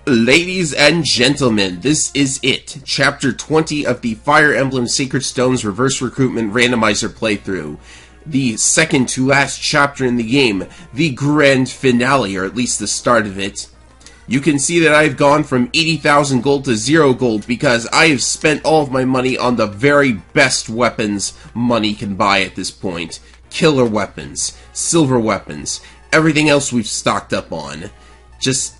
Ladies and gentlemen, this is it. Chapter 20 of the Fire Emblem Sacred Stones Reverse Recruitment Randomizer playthrough. The second to last chapter in the game. The grand finale, or at least the start of it. You can see that I've gone from 80,000 gold to 0 gold because I have spent all of my money on the very best weapons money can buy at this point. Killer weapons, silver weapons, everything else we've stocked up on. Just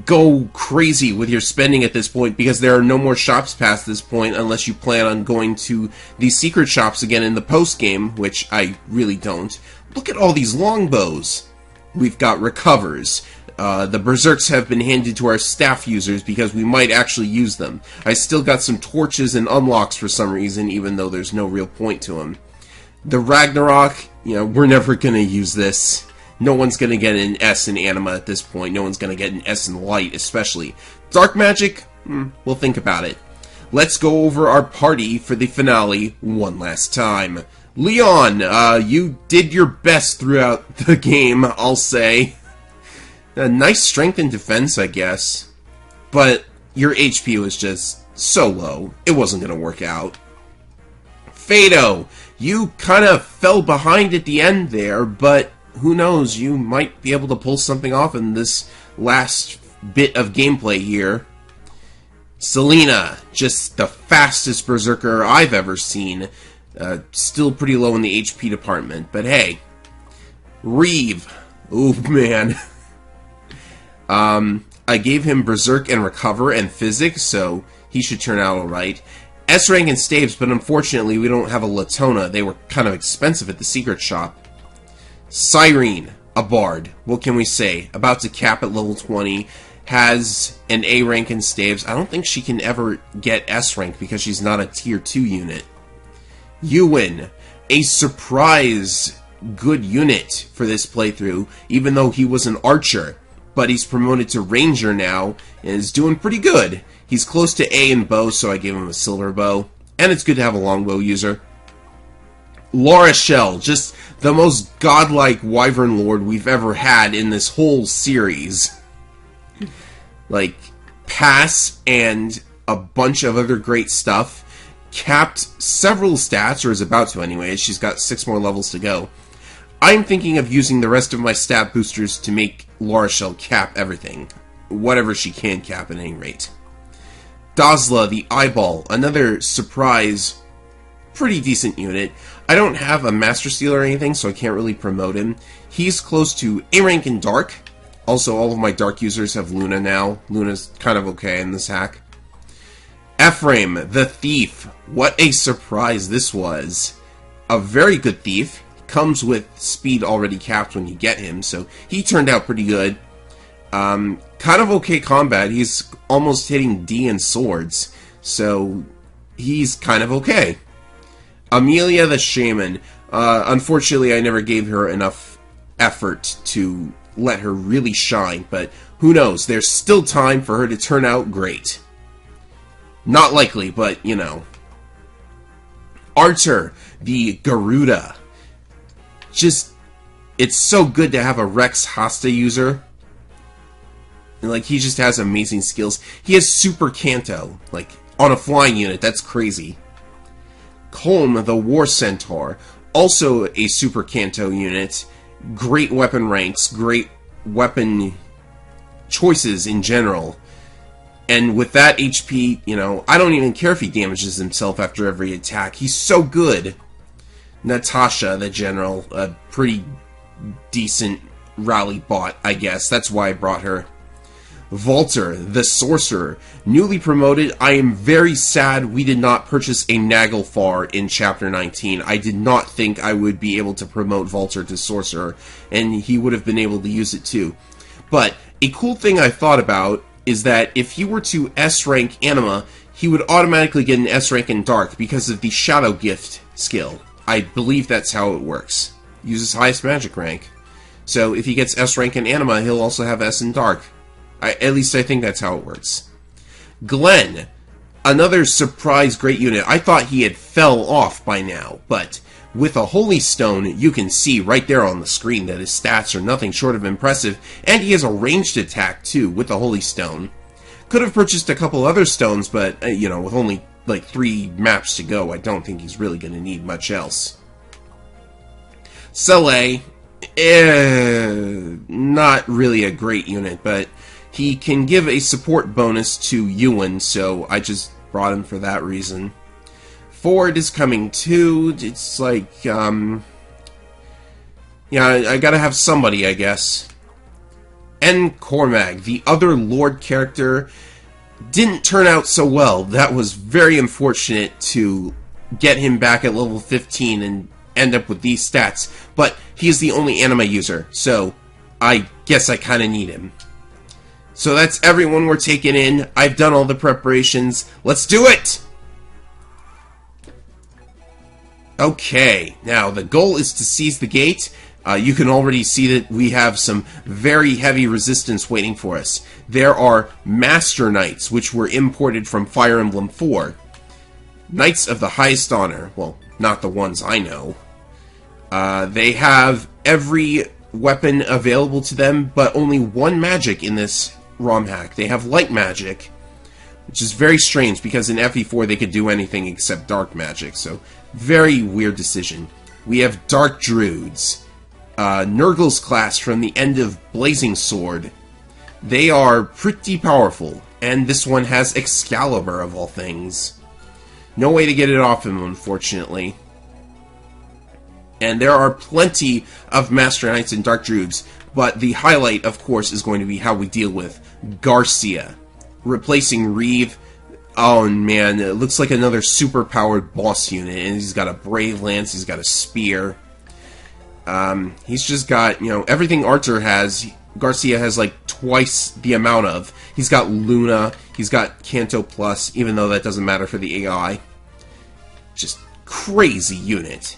go crazy with your spending at this point because there are no more shops past this point unless you plan on going to the secret shops again in the post-game, which I really don't. Look at all these longbows. We've got recovers. The berserks have been handed to our staff users because we might actually use them. I still got some torches and unlocks for some reason, even though there's no real point to them. The Ragnarok, we're never going to use this. No one's going to get an S in Anima at this point. No one's going to get an S in Light, especially. Dark Magic? We'll think about it. Let's go over our party for the finale one last time. Leon, you did your best throughout the game, I'll say. Nice strength and defense, I guess. But your HP was just so low, it wasn't going to work out. Fado, you kind of fell behind at the end there, but who knows, you might be able to pull something off in this last bit of gameplay here. Selena, just the fastest berserker I've ever seen. Still pretty low in the HP department, but hey. Reeve, oh man. I gave him berserk and recover and physics, so he should turn out alright. S rank and staves, but unfortunately we don't have a Latona. They were kind of expensive at the secret shop. Cyrene, a bard. What can we say? About to cap at level 20. Has an A rank in staves. I don't think she can ever get S rank because she's not a tier 2 unit. Ewan, a surprise good unit for this playthrough, even though he was an archer. But he's promoted to ranger now and is doing pretty good. He's close to A in bow, so I gave him a silver bow. And it's good to have a longbow user. Laura Shell, just the most godlike wyvern lord we've ever had in this whole series. Like, pass and a bunch of other great stuff. Capped several stats, or is about to anyway. She's got 6 more levels to go. I'm thinking of using the rest of my stat boosters to make Laura Shell cap everything. Whatever she can cap at any rate. Dazla, the Eyeball, another surprise, pretty decent unit. I don't have a Master Seal or anything, so I can't really promote him. He's close to A rank in Dark. Also, all of my Dark users have Luna now. Luna's kind of okay in this hack. Ephraim, the Thief. What a surprise this was. A very good thief. Comes with speed already capped when you get him, so he turned out pretty good. Kind of okay combat. He's almost hitting D in swords, so he's kind of okay. Amelia the Shaman. Unfortunately, I never gave her enough effort to let her really shine, but who knows? There's still time for her to turn out great. Not likely, but, Archer, the Garuda. Just, it's so good to have a Rex Hasta user. And, he just has amazing skills. He has Super Canto, on a flying unit. That's crazy. Colm, the War Centaur, also a Super Canto unit. Great weapon ranks, great weapon choices in general. And with that HP, I don't even care if he damages himself after every attack. He's so good. Natasha, the General, a pretty decent rally bot, I guess. That's why I brought her. Volter, the Sorcerer, newly promoted. I am very sad we did not purchase a Naglfar in Chapter 19. I did not think I would be able to promote Volter to Sorcerer, and he would have been able to use it too. But a cool thing I thought about is that if he were to S rank Anima, he would automatically get an S rank in Dark because of the Shadow Gift skill. I believe that's how it works. Uses highest magic rank. So if he gets S rank in Anima, he'll also have S in Dark. At least I think that's how it works. Glenn, another surprise great unit. I thought he had fell off by now, but with a Holy Stone, you can see right there on the screen that his stats are nothing short of impressive, and he has a ranged attack too with the Holy Stone. Could have purchased a couple other stones, but, you know, with only, like, 3 maps to go, I don't think he's really going to need much else. Sele, not really a great unit, but he can give a support bonus to Ewan, so I just brought him for that reason. Ford is coming too. It's like, yeah, I gotta have somebody, I guess. And Cormag, the other Lord character, didn't turn out so well. That was very unfortunate to get him back at level 15 and end up with these stats. But he is the only anima user, so I guess I kind of need him. So that's everyone we're taking in. I've done all the preparations. Let's do it! Okay, now the goal is to seize the gate. You can already see that we have some very heavy resistance waiting for us. There are Master Knights, which were imported from Fire Emblem 4. Knights of the highest honor. Well, not the ones I know. They have every weapon available to them, but only one magic in this ROM hack. They have light magic, which is very strange, because in FE4 they could do anything except dark magic, so very weird decision. We have Dark Druids. Nurgle's class from the end of Blazing Sword. They are pretty powerful, and this one has Excalibur of all things. No way to get it off him, unfortunately. And there are plenty of Master Knights and Dark Druids, but the highlight, of course, is going to be how we deal with Garcia. Replacing Reeve. Oh man, it looks like another super-powered boss unit, and he's got a Brave Lance, he's got a Spear. He's just got, you know, everything Arthur has, Garcia has like twice the amount of. He's got Luna, he's got Canto Plus, even though that doesn't matter for the AI. Just crazy unit.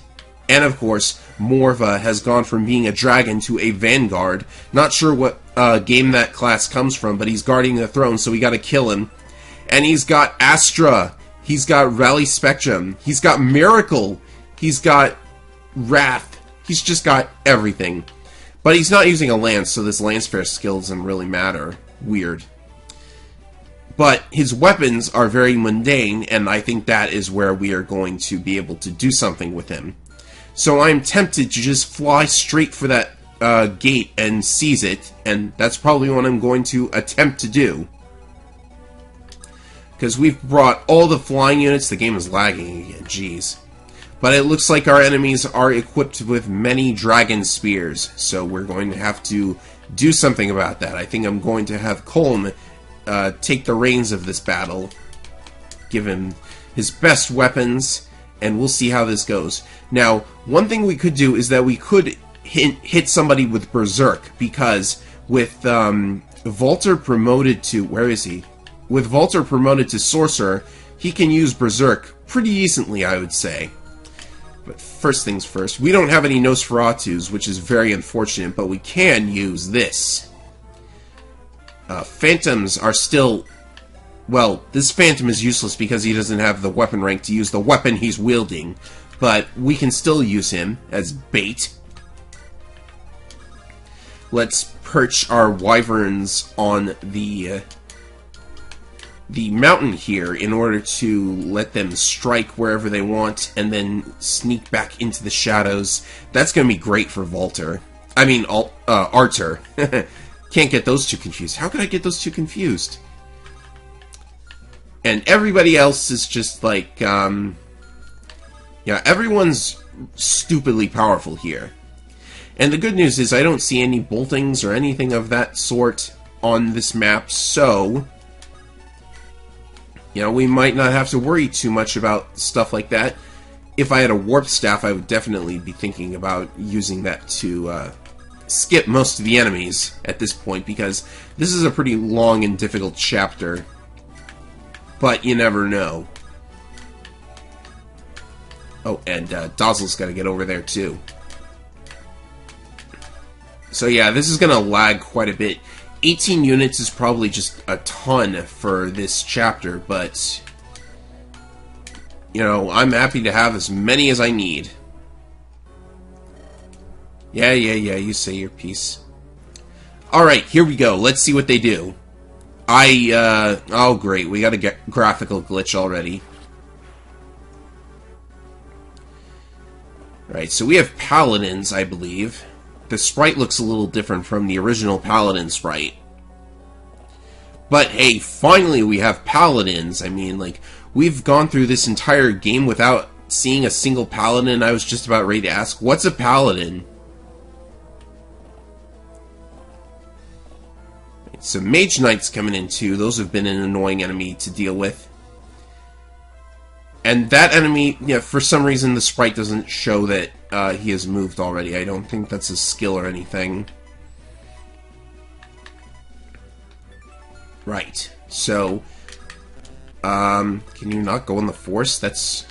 And of course, Morva has gone from being a dragon to a vanguard. Not sure what game that class comes from, but he's guarding the throne, so we gotta kill him. And he's got Astra, he's got Rally Spectrum, he's got Miracle, he's got Wrath. He's just got everything. But he's not using a lance, so this lance fair skill doesn't really matter. Weird. But his weapons are very mundane, and I think that is where we are going to be able to do something with him. So I'm tempted to just fly straight for that gate and seize it, and that's probably what I'm going to attempt to do. Because we've brought all the flying units. The game is lagging again, jeez. But it looks like our enemies are equipped with many dragon spears, so we're going to have to do something about that. I think I'm going to have Colm take the reins of this battle, give him his best weapons, and we'll see how this goes. Now, one thing we could do is that we could hit somebody with Berserk, because with Volter promoted to... where is he? With Volter promoted to Sorcerer, he can use Berserk pretty decently, I would say. But first things first, we don't have any Nosferatus, which is very unfortunate, but we can use this. Phantoms are still... well, this Phantom is useless because he doesn't have the weapon rank to use the weapon he's wielding, but we can still use him as bait. Let's perch our wyverns on the mountain here in order to let them strike wherever they want and then sneak back into the shadows. That's going to be great for Volter. I mean, Arthur. Can't get those two confused. How could I get those two confused? And everybody else is just like, yeah, everyone's stupidly powerful here. And the good news is I don't see any boltings or anything of that sort on this map, so... you know, we might not have to worry too much about stuff like that. If I had a warp staff, I would definitely be thinking about using that to skip most of the enemies at this point, because this is a pretty long and difficult chapter. But you never know. Oh, and Dazzle's got to get over there too. So yeah, this is going to lag quite a bit. 18 units is probably just a ton for this chapter, but, you know, I'm happy to have as many as I need. Yeah, you say your piece. Alright, here we go. Let's see what they do. Oh great, we got a graphical glitch already. Right, so we have paladins, I believe. The sprite looks a little different from the original paladin sprite. But hey, finally we have paladins. I mean, like, we've gone through this entire game without seeing a single paladin. I was just about ready to ask, what's a paladin? So Mage Knight's coming in too. Those have been an annoying enemy to deal with. And that enemy, yeah, for some reason the sprite doesn't show that he has moved already. I don't think that's a skill or anything. Right. So, can you not go in the force? That's...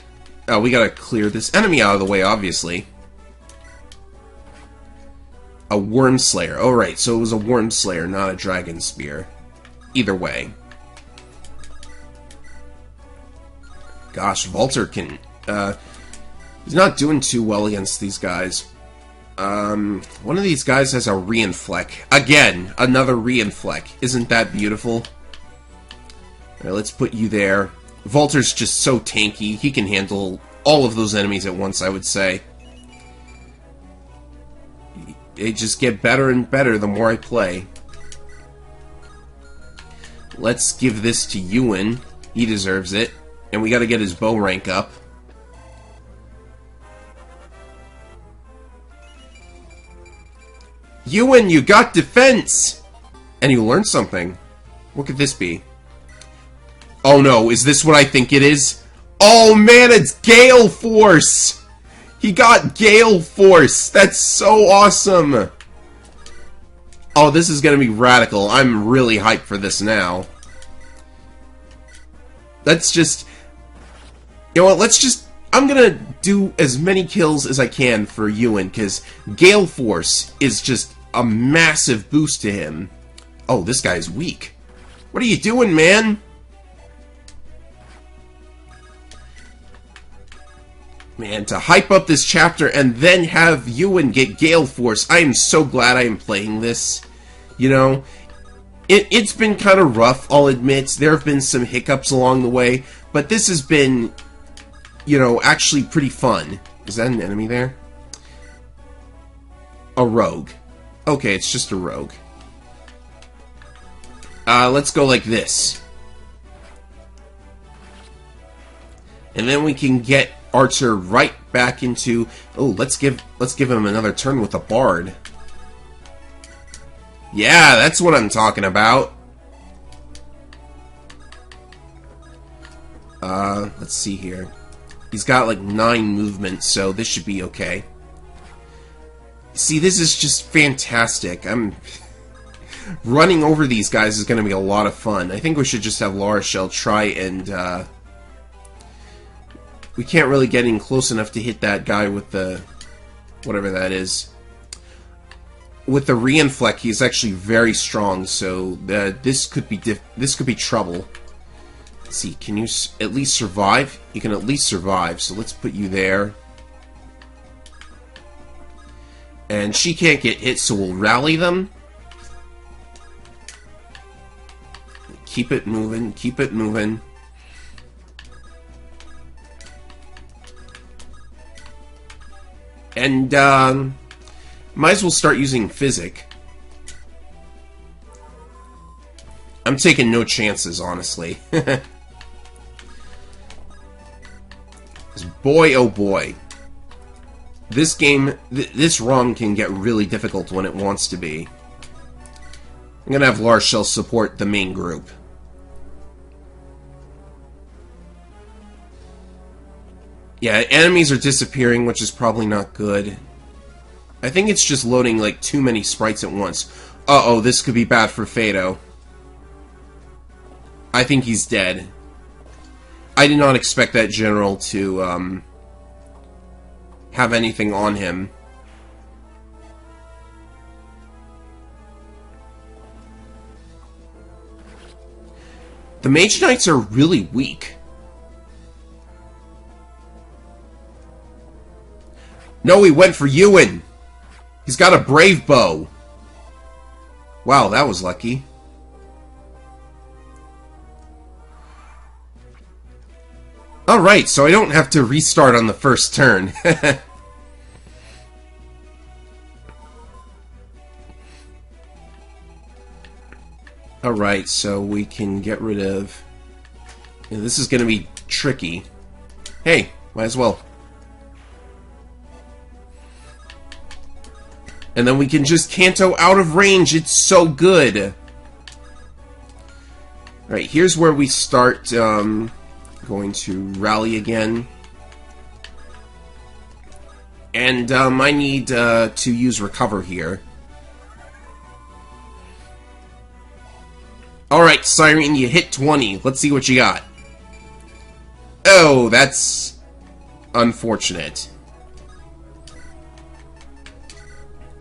Oh, we gotta clear this enemy out of the way, obviously. A Worm Slayer. Oh, right, so it was a Worm Slayer, not a Dragon Spear. Either way. Gosh, Walter can... he's not doing too well against these guys. One of these guys has a Reinfleck. Again, another Reinfleck. Isn't that beautiful? Alright, let's put you there. Walter's just so tanky. He can handle all of those enemies at once, I would say. They just get better and better the more I play. Let's give this to Ewan. He deserves it. And we gotta get his bow rank up. Ewan, you got defense! And you learned something. What could this be? Oh no, is this what I think it is? Oh man, it's Gale Force! He got Gale Force! That's so awesome! Oh, this is gonna be radical. I'm really hyped for this now. Let's just... You know what, let's just... I'm gonna do as many kills as I can for Ewan, because Gale Force is just a massive boost to him. Oh, this guy's weak. What are you doing, man? Man, to hype up this chapter and then have Ewan get Gale Force, I am so glad I am playing this. You know, it's been kind of rough, I'll admit. There have been some hiccups along the way, but this has been, you know, actually pretty fun. Is that an enemy there? A rogue. Okay, it's just a rogue. Let's go like this. And then we can get Archer right back into... Oh, let's give him another turn with a bard. Yeah, that's what I'm talking about. Let's see here. He's got like 9 movement, so this should be okay. See, this is just fantastic. Running over these guys is going to be a lot of fun. I think we should just have Laura Shell try and... We can't really get in close enough to hit that guy with the... whatever that is. With the Reinfleck, he's actually very strong, so this could be trouble. Let's see, can you at least survive? You can at least survive, so let's put you there. And she can't get hit, so we'll rally them. Keep it moving, keep it moving. And, might as well start using Physic. I'm taking no chances, honestly. Boy, oh boy. This game, this run can get really difficult when it wants to be. I'm gonna have Larshell support the main group. Yeah, enemies are disappearing, which is probably not good. I think it's just loading, like, too many sprites at once. Uh-oh, this could be bad for Fado. I think he's dead. I did not expect that general to, have anything on him. The Mage Knights are really weak. No, he went for Ewan! He's got a brave bow! Wow, that was lucky. Alright, so I don't have to restart on the first turn. Alright, so we can get rid of... Yeah, this is going to be tricky. Hey, might as well. And then we can just Kanto out of range. It's so good. Alright, here's where we start going to rally again. And I need to use Recover here. Alright, Siren, you hit 20. Let's see what you got. Oh, that's unfortunate.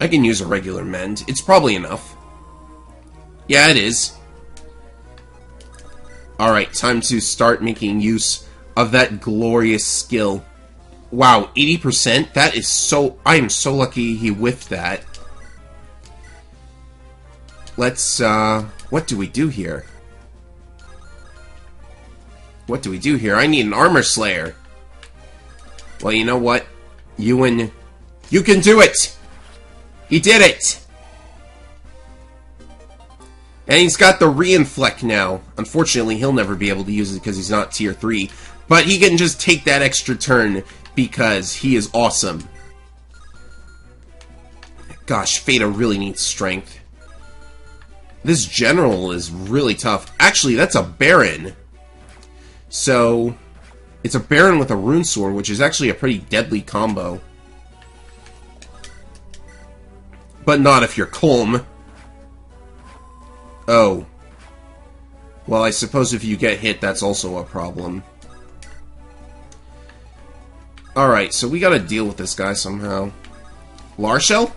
I can use a regular mend. It's probably enough. Yeah, it is. Alright, time to start making use of that glorious skill. Wow, 80%? That is so... I am so lucky he whiffed that. Let's, what do we do here? What do we do here? I need an Armor Slayer. Well, you know what? Ewan, you can do it! He did it! And he's got the Reinflect now. Unfortunately, he'll never be able to use it because he's not tier 3. But he can just take that extra turn because he is awesome. Gosh, Fata really needs strength. This general is really tough. Actually, that's a Baron. So, it's a Baron with a Rune Sword, which is actually a pretty deadly combo. But not if you're Kulm. Oh. Well, I suppose if you get hit, that's also a problem. Alright, so we gotta deal with this guy somehow. Larshell?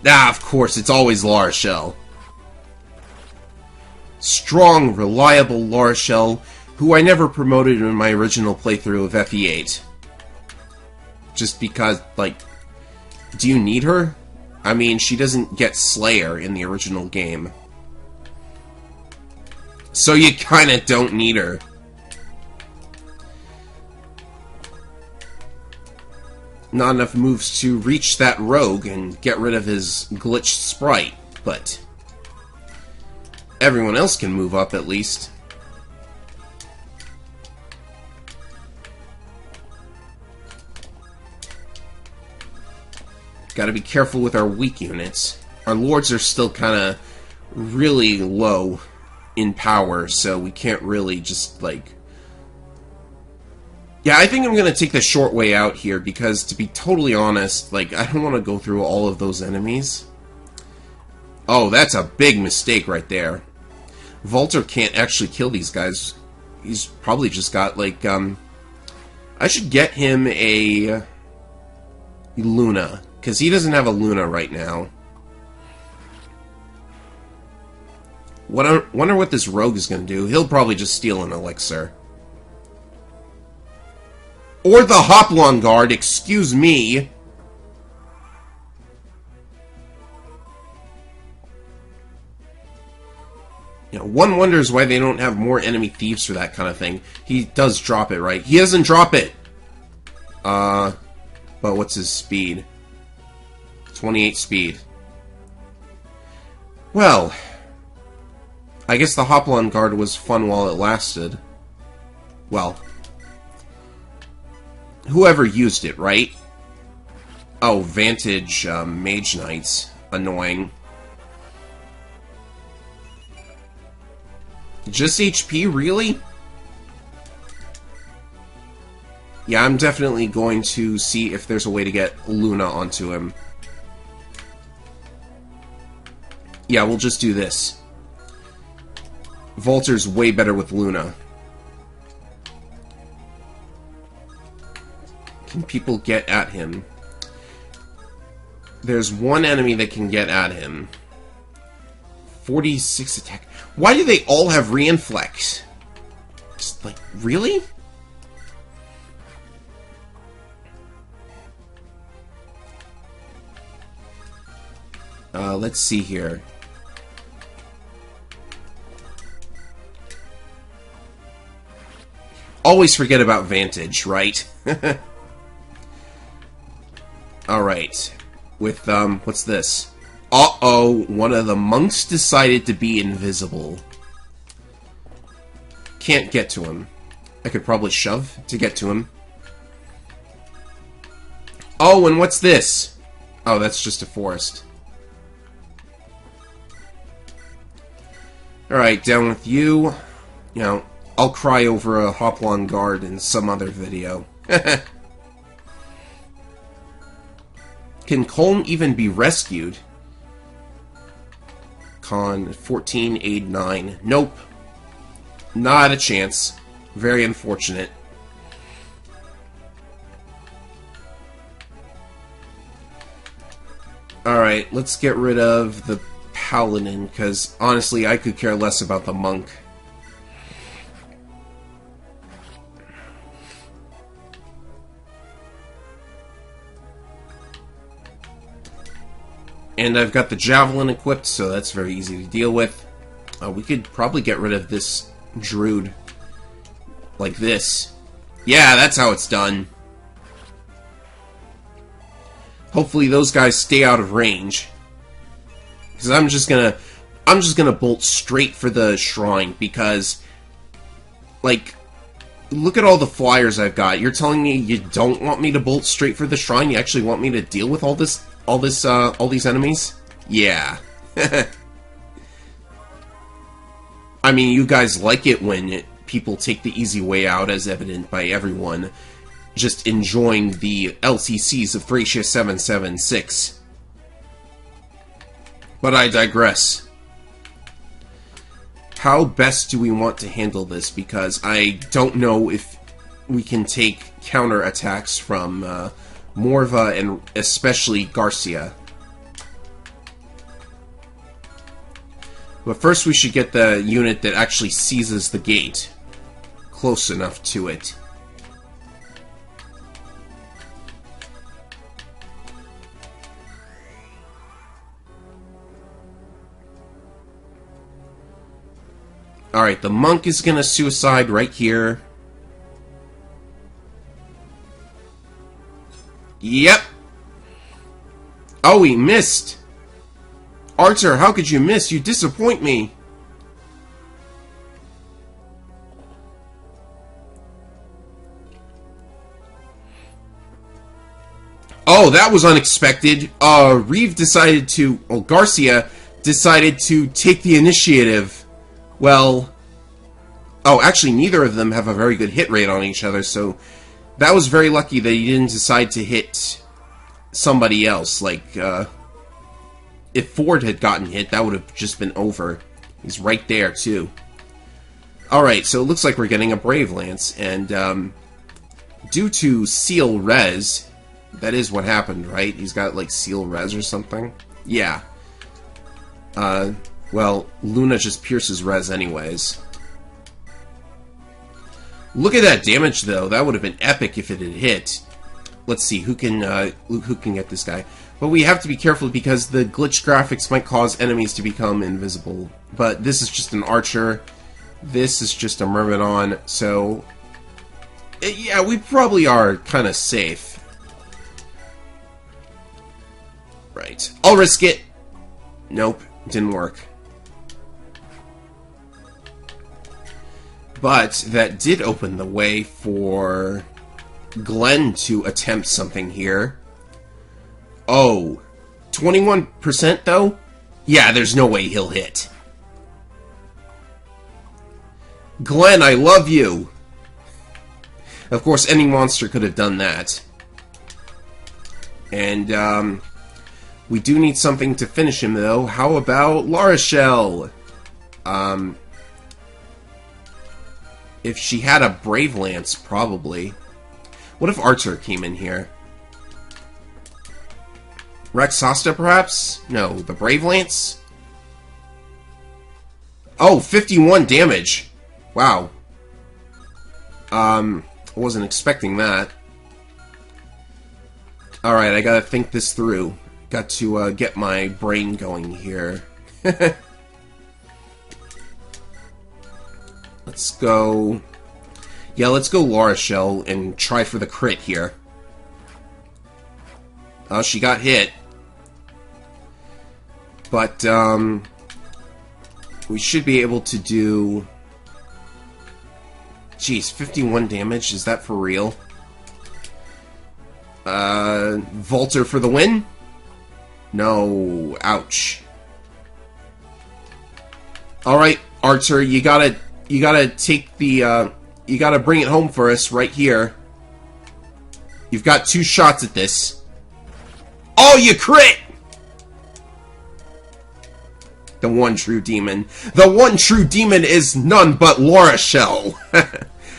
Ah, of course, it's always Larshell. Strong, reliable Larshell, who I never promoted in my original playthrough of FE8. Just because, like, do you need her? I mean, she doesn't get Slayer in the original game. So you kinda don't need her. Not enough moves to reach that rogue and get rid of his glitched sprite, but everyone else can move up at least. Gotta be careful with our weak units. Our lords are still kinda really low in power, so we can't really just, like... Yeah, I think I'm gonna take the short way out here, because, to be totally honest, like, I don't want to go through all of those enemies. Oh, that's a big mistake right there. Volter can't actually kill these guys. He's probably just got, like, I should get him a... Luna, because he doesn't have a Luna right now. Wonder what this rogue is going to do. He'll probably just steal an elixir. Or the Hoplon Guard, excuse me. You know, one wonders why they don't have more enemy thieves for that kind of thing. He does drop it, right? He doesn't drop it! But what's his speed? 28 speed. Well... I guess the Hoplon Guard was fun while it lasted. Well... whoever used it, right? Oh, Vantage Mage Knights. Annoying. Just HP, really? Yeah, I'm definitely going to see if there's a way to get Luna onto him. Yeah, we'll just do this. Volter's way better with Luna. Can people get at him? There's one enemy that can get at him. 46 attack. Why do they all have Reinflex? Just like, really? Let's see here. Always forget about Vantage, right? Alright. With, what's this? Uh-oh, one of the monks decided to be invisible. Can't get to him. I could probably shove to get to him. Oh, and what's this? Oh, that's just a forest. Alright, down with you. You know, I'll cry over a Hoplon guard in some other video. Can Colm even be rescued? Con 14, aid 9. Nope. Not a chance. Very unfortunate. Alright, let's get rid of the Paladin, because honestly, I could care less about the monk. And I've got the Javelin equipped, so that's very easy to deal with. We could probably get rid of this Druid. Like this. Yeah, that's how it's done. Hopefully those guys stay out of range. Because I'm just gonna bolt straight for the shrine, because, like, look at all the flyers I've got. You're telling me you don't want me to bolt straight for the shrine? You actually want me to deal with all these enemies? Yeah. I mean, you guys like it when people take the easy way out, as evident by everyone just enjoying the LCCs of Thracia 776. But I digress. How best do we want to handle this? Because I don't know if we can take counter-attacks from Morva and especially Garcia. But first we should get the unit that actually seizes the gate. Close enough to it. Alright, the monk is gonna suicide right here. Yep. Oh, he missed. Archer, how could you miss? You disappoint me. Oh, that was unexpected. Reeve decided to... Well, Garcia decided to take the initiative. Well... Oh, actually, neither of them have a very good hit rate on each other, so... That was very lucky that he didn't decide to hit somebody else. Like, if Ford had gotten hit, that would have just been over. He's right there, too. Alright, so it looks like we're getting a Brave Lance, and, due to Seal Res... That is what happened, right? He's got, like, Seal Res or something? Yeah. Well, Luna just pierces Res anyways. Look at that damage, though. That would have been epic if it had hit. Let's see, who can get this guy? But we have to be careful because the glitch graphics might cause enemies to become invisible. But this is just an Archer. This is just a Myrmidon, so... Yeah, we probably are kind of safe. Right. I'll risk it. Nope, didn't work. But that did open the way for Glenn to attempt something here. Oh, 21% though? Yeah, there's no way he'll hit. Glenn, I love you! Of course, any monster could have done that. And, we do need something to finish him, though. How about La Rochelle? If she had a Brave Lance, probably. What if Archer came in here? Rexhasta, perhaps? No, the Brave Lance? Oh, 51 damage! Wow. I wasn't expecting that. Alright, I gotta think this through. Got to get my brain going here. Let's go... Yeah, let's go Laura Shell and try for the crit here. Oh, she got hit. But, we should be able to do... Jeez, 51 damage? Is that for real? Volter for the win? No. Ouch. Alright, Archer, you gotta take the, you gotta bring it home for us right here. You've got 2 shots at this. Oh, you crit! The one true demon. The one true demon is none but Laura Shell.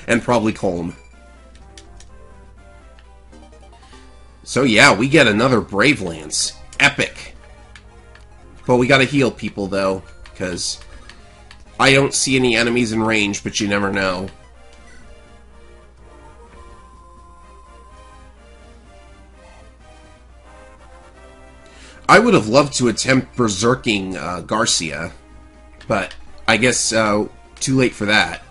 And probably Colm. So yeah, we get another Brave Lance. Epic. But we gotta heal people, though, because I don't see any enemies in range, but you never know. I would have loved to attempt berserking Garcia, but I guess too late for that.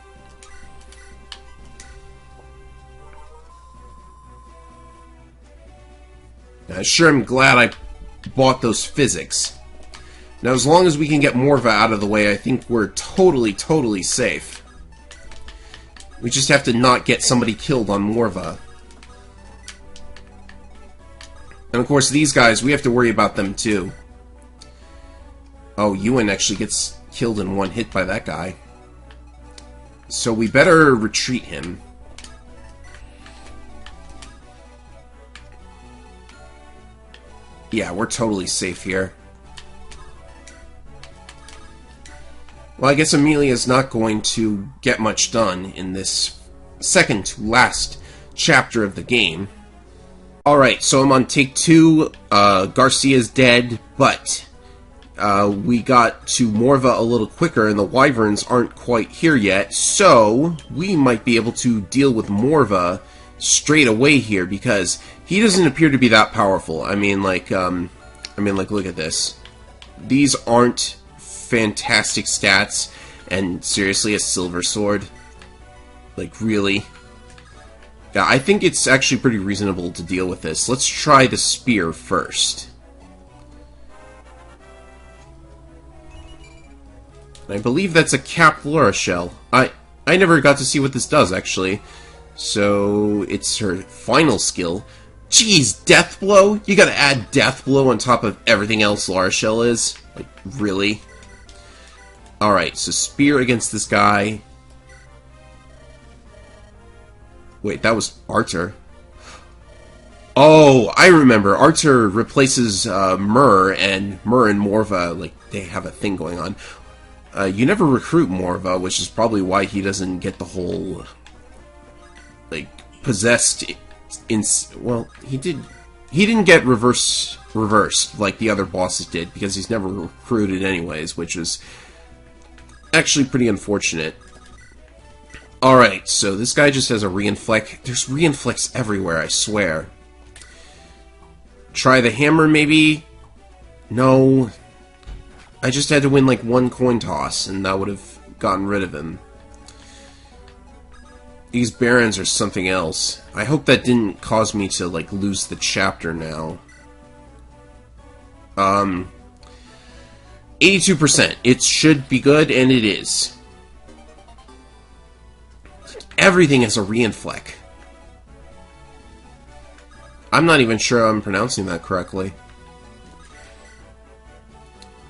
I sure am glad I bought those physics. Now, as long as we can get Morva out of the way, I think we're totally safe. We just have to not get somebody killed on Morva. And of course, these guys, we have to worry about them too. Oh, Ewan actually gets killed in one hit by that guy. So we better retreat him. Yeah, we're totally safe here. Well, I guess Amelia's not going to get much done in this second to last chapter of the game. Alright, so I'm on take 2. Garcia's dead, but we got to Morva a little quicker, and the Wyverns aren't quite here yet, so we might be able to deal with Morva straight away here, because he doesn't appear to be that powerful. I mean, like, look at this. These aren't fantastic stats, and seriously, a silver sword? Like, really? Yeah, I think it's actually pretty reasonable to deal with this. Let's try the spear first. I believe that's a capped Laura Shell. I never got to see what this does, actually. So, it's her final skill. Jeez, Death Blow? You gotta add Death Blow on top of everything else Laura Shell is? Like, really? Alright, so spear against this guy. Wait, that was Archer. Oh, I remember. Archer replaces Myrrh and Morva, like, they have a thing going on. You never recruit Morva, which is probably why he doesn't get the whole, like, possessed well, he didn't get reversed like the other bosses did, because he's never recruited anyways, which was actually pretty unfortunate. Alright, so this guy just has a reinflect. There's reinflects everywhere, I swear. Try the hammer, maybe? No. I just had to win, like, one coin toss, and that would have gotten rid of him. These barons are something else. I hope that didn't cause me to, like, lose the chapter now. 82%. It should be good, and it is. Everything is a reinflect. I'm not even sure I'm pronouncing that correctly.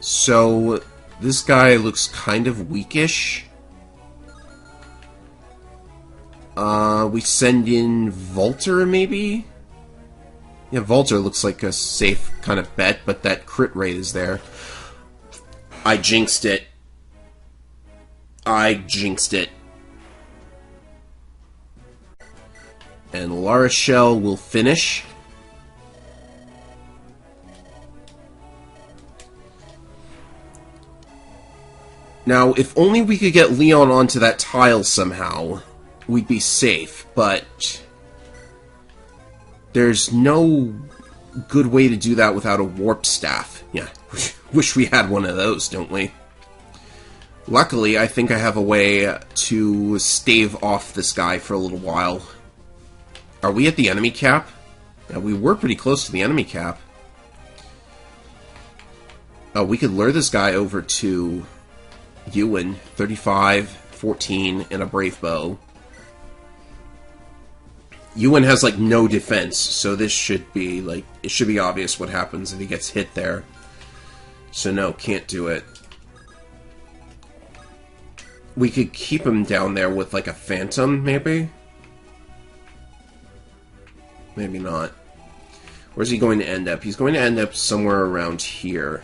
So, this guy looks kind of weakish. We send in Volter, maybe? Yeah, Volter looks like a safe kind of bet, but that crit rate is there. I jinxed it. I jinxed it. And Laura Shell will finish. Now, if only we could get Leon onto that tile somehow, we'd be safe, but there's no good way to do that without a warp staff. Yeah, wish we had one of those, don't we? Luckily, I think I have a way to stave off this guy for a little while. Are we at the enemy cap? Yeah, we were pretty close to the enemy cap. Oh, we could lure this guy over to Ewan. 35, 14, and a Brave Bow. Ewan has, like, no defense, so this should be, like, it should be obvious what happens if he gets hit there. So no, can't do it. We could keep him down there with, like, a Phantom, maybe? Maybe not. Where's he going to end up? He's going to end up somewhere around here.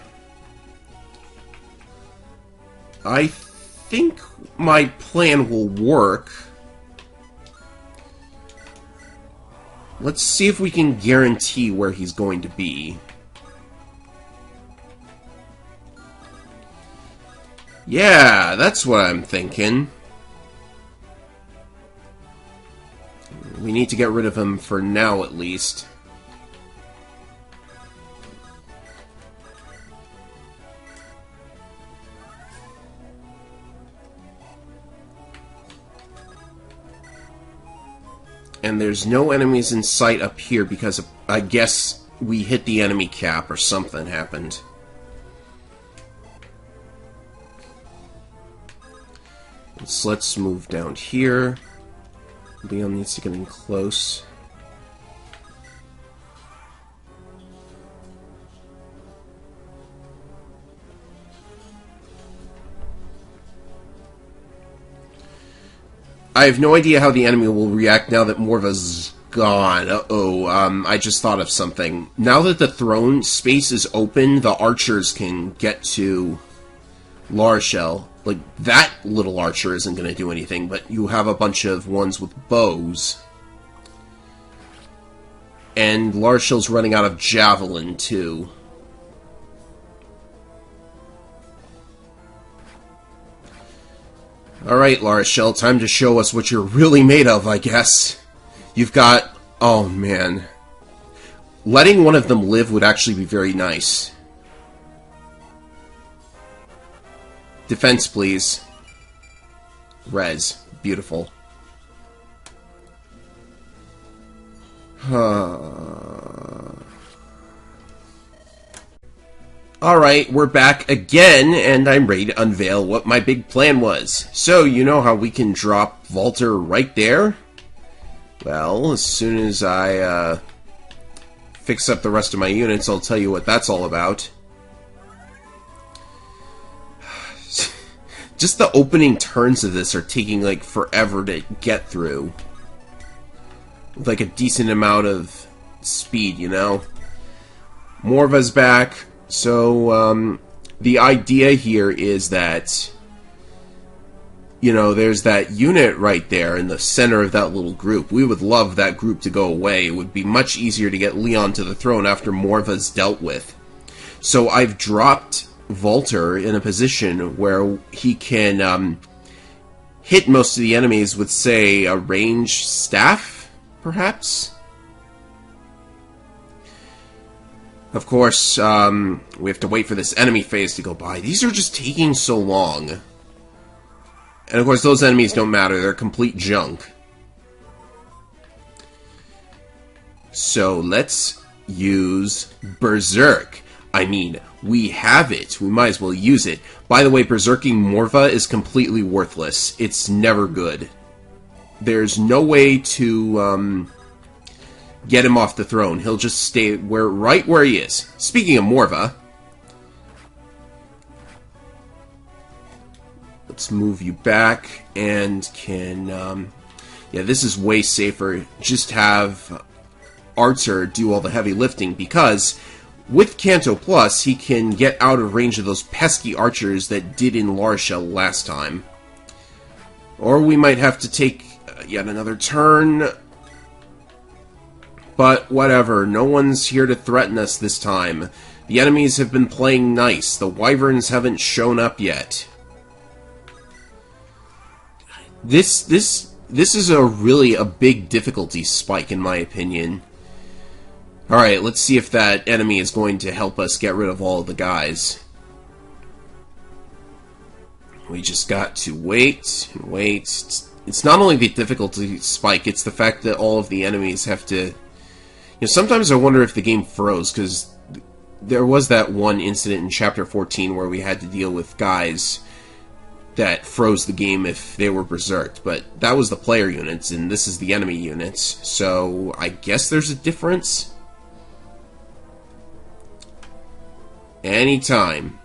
I think my plan will work. Let's see if we can guarantee where he's going to be. Yeah, that's what I'm thinking. We need to get rid of him for now, at least. And there's no enemies in sight up here because I guess we hit the enemy cap or something happened. So let's move down here. Leon needs to get in close. I have no idea how the enemy will react now that Morva's gone. Uh-oh, I just thought of something. Now that the throne space is open, the archers can get to Larshell. Like, that little archer isn't going to do anything, but you have a bunch of ones with bows. And Larshell's running out of javelin, too. Alright, Larshell, time to show us what you're really made of, I guess. You've got... oh, man. Letting one of them live would actually be very nice. Defense, please. Res. Beautiful. Alright, we're back again, and I'm ready to unveil what my big plan was. So, you know how we can drop Walter right there? Well, as soon as I fix up the rest of my units, I'll tell you what that's all about. Just the opening turns of this are taking, like, forever to get through. With, like, a decent amount of speed, you know? Morva's back, so, the idea here is that, you know, there's that unit right there in the center of that little group. We would love that group to go away. It would be much easier to get Leon to the throne after Morva's dealt with. So I've dropped Walter in a position where he can hit most of the enemies with, say, a ranged staff, perhaps? Of course, we have to wait for this enemy phase to go by. These are just taking so long. And of course, those enemies don't matter. They're complete junk. So, let's use Berserk. I mean, we have it. We might as well use it. By the way, Berserking Morva is completely worthless. It's never good. There's no way to get him off the throne. He'll just stay right where he is. Speaking of Morva, let's move you back and can... yeah, this is way safer. Just have Arthur do all the heavy lifting, because with Canto Plus, he can get out of range of those pesky archers that did in Larshell last time. Or we might have to take yet another turn. But whatever, no one's here to threaten us this time. The enemies have been playing nice. The wyverns haven't shown up yet. This is really a big difficulty spike, in my opinion. Alright, let's see if that enemy is going to help us get rid of all of the guys. We just got to wait and wait. It's not only the difficulty spike, it's the fact that all of the enemies have to... You know, sometimes I wonder if the game froze, because there was that one incident in Chapter 14 where we had to deal with guys that froze the game if they were berserked, but that was the player units, and this is the enemy units, so I guess there's a difference? Anytime.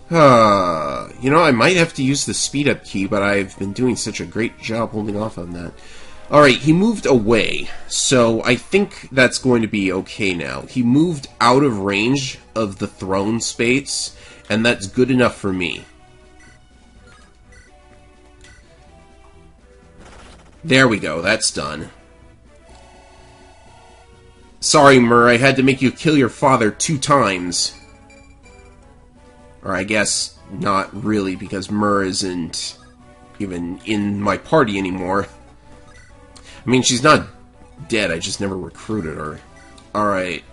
You know, I might have to use the speed up key, but I've been doing such a great job holding off on that. Alright, he moved away, so I think that's going to be okay now. He moved out of range of the throne space, and that's good enough for me. There we go, that's done. Sorry, Mur, I had to make you kill your father 2 times. Or I guess not really, because Mur isn't even in my party anymore. I mean, she's not dead, I just never recruited her. Alright,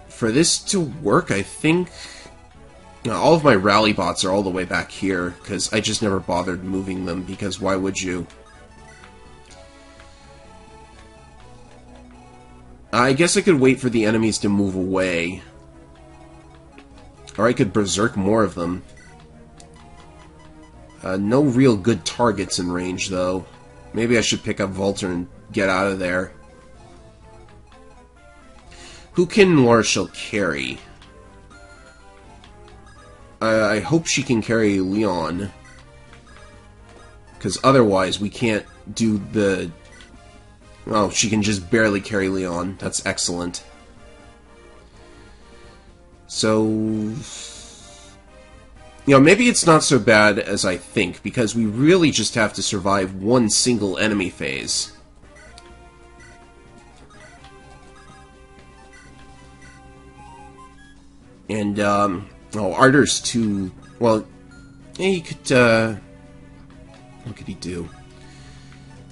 for this to work, I think... all of my rally bots are all the way back here, because I just never bothered moving them, because why would you? I guess I could wait for the enemies to move away. Or I could berserk more of them. No real good targets in range, though. Maybe I should pick up Volter and get out of there. Who can Marshall carry? I hope she can carry Leon. Because otherwise we can't do the... Oh, she can just barely carry Leon. That's excellent. So... You know, maybe it's not so bad as I think, because we really just have to survive one single enemy phase. And, oh, Arter's too... Well, yeah, he could, what could he do?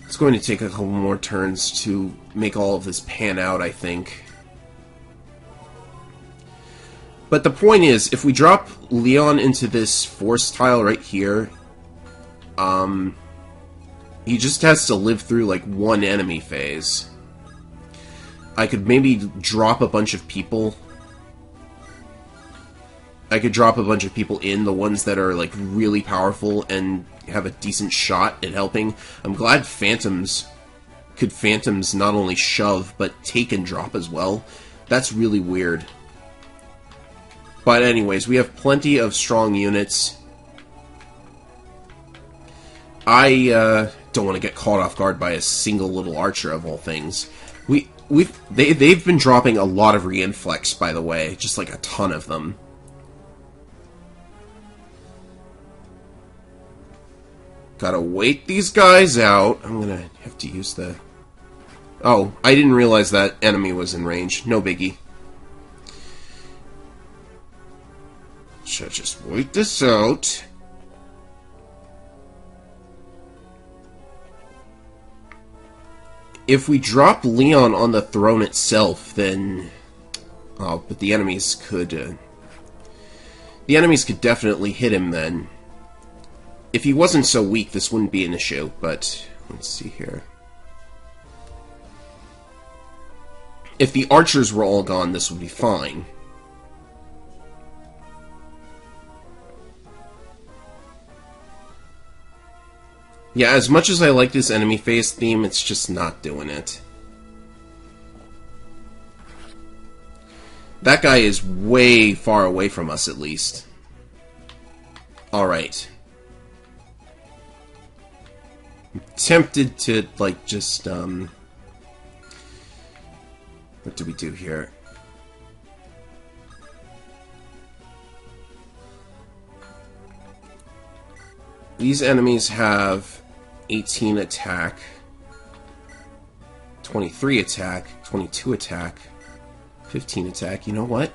It's going to take a couple more turns to make all of this pan out, I think. But the point is, if we drop Leon into this force tile right here, he just has to live through, like, one enemy phase. I could maybe drop a bunch of people. I could drop a bunch of people in, the ones that are, like, really powerful and have a decent shot at helping. I'm glad Phantoms not only shove, but take and drop as well. That's really weird. But anyways, we have plenty of strong units. I don't want to get caught off guard by a single little archer of all things. They've been dropping a lot of reinflex, by the way, just like a ton of them. Gotta wait these guys out. I'm gonna have to use the... Oh, I didn't realize that enemy was in range. No biggie. Should just wait this out. If we drop Leon on the throne itself, then... Oh, but the enemies could... The enemies could definitely hit him then. If he wasn't so weak, this wouldn't be an issue, but... Let's see here. If the archers were all gone, this would be fine. Yeah, as much as I like this enemy phase theme, it's just not doing it. That guy is way far away from us, at least. Alright. I'm tempted to, like, just, what do we do here? These enemies have 18 attack, 23 attack, 22 attack, 15 attack. You know what?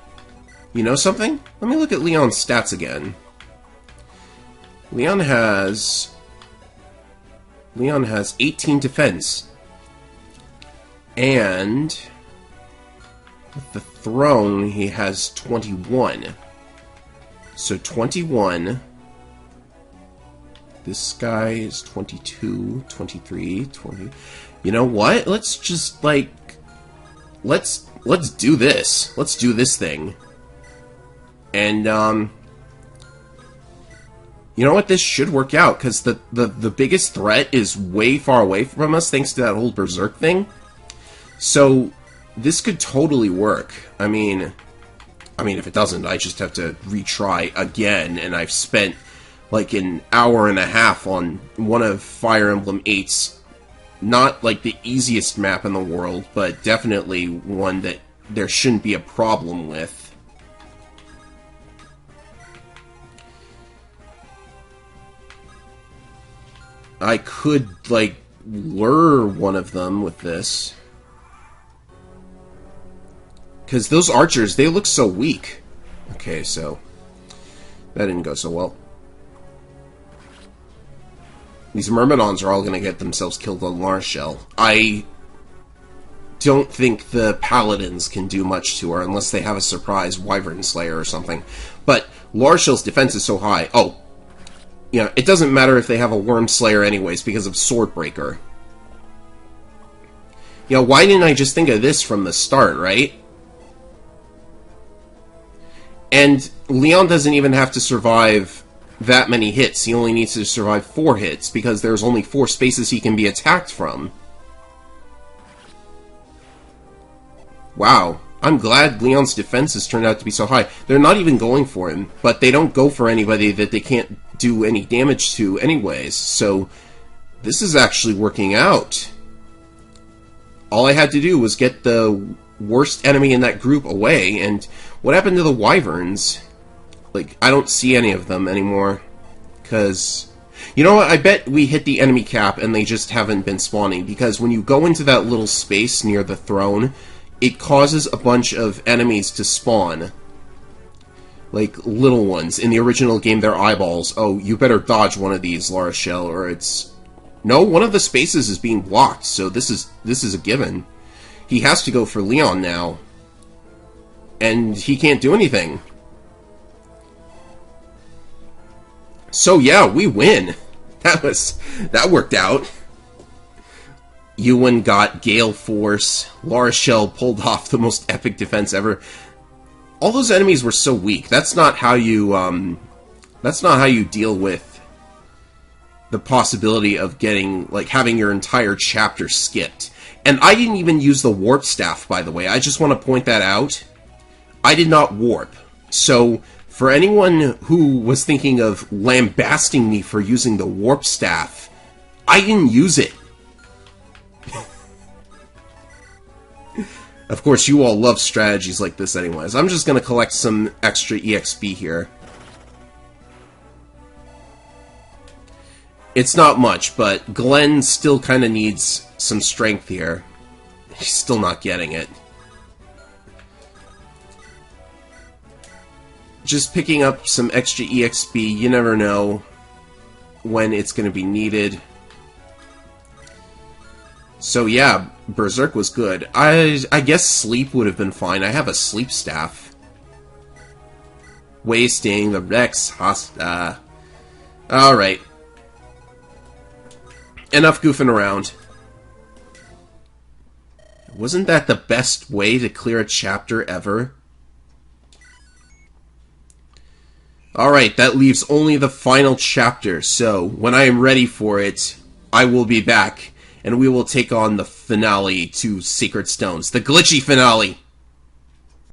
You know something? Let me look at Leon's stats again. Leon has 18 defense. And With the throne, he has 21. So 21. This guy is 22, 23, 20. You know what? Let's just, like... Let's do this. Let's do this thing. And, you know what? This should work out, because the biggest threat is way far away from us, thanks to that whole Berserk thing. So, this could totally work. I mean, if it doesn't, I just have to retry again, and I've spent, like, an hour and a half on one of Fire Emblem 8's, not, like, the easiest map in the world, but definitely one that there shouldn't be a problem with. I could, like, lure one of them with this. Because those archers, they look so weak. Okay, so... that didn't go so well. These Myrmidons are all going to get themselves killed on Larshell. I don't think the Paladins can do much to her unless they have a surprise Wyvern Slayer or something. But Larshell's defense is so high. Oh, yeah, it doesn't matter if they have a Worm Slayer anyways because of Swordbreaker. You know, why didn't I just think of this from the start, right? And Leon doesn't even have to survive that many hits. He only needs to survive 4 hits, because there's only 4 spaces he can be attacked from. Wow. I'm glad Leon's defenses turned out to be so high. They're not even going for him, but they don't go for anybody that they can't do any damage to anyways, so this is actually working out. All I had to do was get the worst enemy in that group away, and what happened to the Wyverns? Like, I don't see any of them anymore, because... You know what, I bet we hit the enemy cap and they just haven't been spawning, because when you go into that little space near the throne, it causes a bunch of enemies to spawn. Like, little ones. In the original game, they're eyeballs. Oh, you better dodge one of these, Larshell, or it's... No, one of the spaces is being blocked, so this is a given. He has to go for Leon now. And he can't do anything. So yeah, we win. That worked out. Ewan got Gale Force. Larshell pulled off the most epic defense ever. All those enemies were so weak. That's not how you deal with the possibility of getting, like, having your entire chapter skipped. And I didn't even use the warp staff, by the way. I just want to point that out. I did not warp. So, for anyone who was thinking of lambasting me for using the warp staff, I didn't use it. Of course, you all love strategies like this anyways. I'm just going to collect some extra EXP here. It's not much, but Glenn still kind of needs some strength here. He's still not getting it. Just picking up some extra EXP, you never know when it's going to be needed. So yeah, Berserk was good. I guess sleep would have been fine. I have a sleep staff. Wasting the Rex Hosta. Alright. Enough goofing around. Wasn't that the best way to clear a chapter ever? Alright, that leaves only the final chapter, so when I am ready for it, I will be back, and we will take on the finale to Sacred Stones. The glitchy finale!